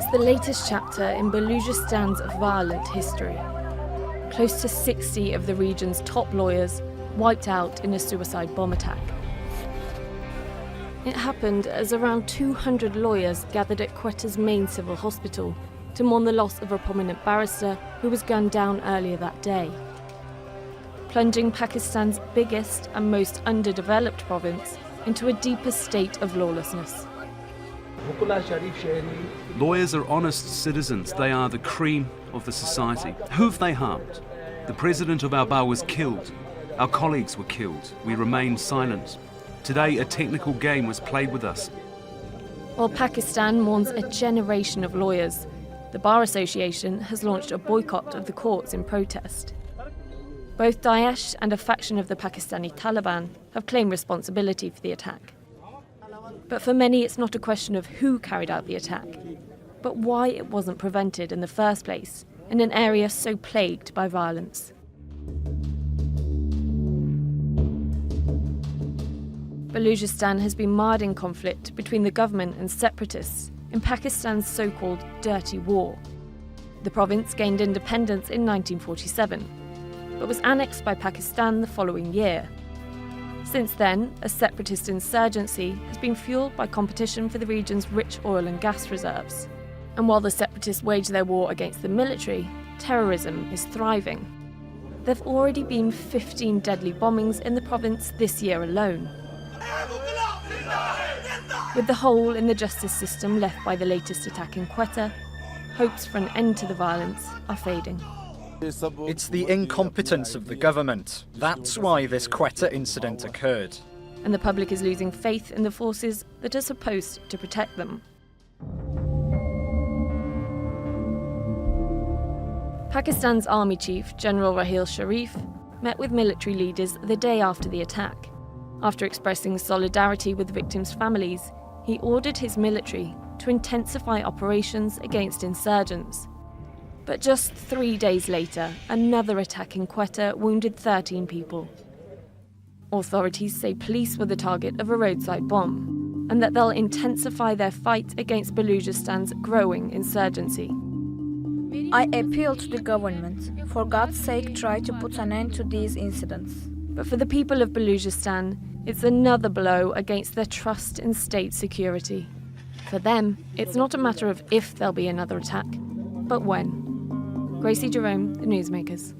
It's the latest chapter in Baluchistan's violent history. Close to 60 of the region's top lawyers wiped out in a suicide bomb attack. It happened as around 200 lawyers gathered at Quetta's main civil hospital to mourn the loss of a prominent barrister who was gunned down earlier that day, plunging Pakistan's biggest and most underdeveloped province into a deeper state of lawlessness. Lawyers are honest citizens. They are the cream of the society. Who have they harmed? The president of our bar was killed. Our colleagues were killed. We remained silent. Today, a technical game was played with us. While Pakistan mourns a generation of lawyers, the Bar Association has launched a boycott of the courts in protest. Both Daesh and a faction of the Pakistani Taliban have claimed responsibility for the attack. But for many, it's not a question of who carried out the attack, but why it wasn't prevented in the first place in an area so plagued by violence. Baluchistan has been marred in conflict between the government and separatists in Pakistan's so-called Dirty War. The province gained independence in 1947, but was annexed by Pakistan the following year. Since then, a separatist insurgency has been fueled by competition for the region's rich oil and gas reserves. And while the separatists wage their war against the military, terrorism is thriving. There have already been 15 deadly bombings in the province this year alone. With the hole in the justice system left by the latest attack in Quetta, hopes for an end to the violence are fading. It's the incompetence of the government. That's why this Quetta incident occurred. And the public is losing faith in the forces that are supposed to protect them. Pakistan's army chief, General Raheel Sharif, met with military leaders the day after the attack. After expressing solidarity with victims' families, he ordered his military to intensify operations against insurgents. But just 3 days later, another attack in Quetta wounded 13 people. Authorities say police were the target of a roadside bomb, and that they'll intensify their fight against Baluchistan's growing insurgency. I appeal to the government, for God's sake, try to put an end to these incidents. But for the people of Baluchistan, it's another blow against their trust in state security. For them, it's not a matter of if there'll be another attack, but when. Gracie Jerome, The Newsmakers.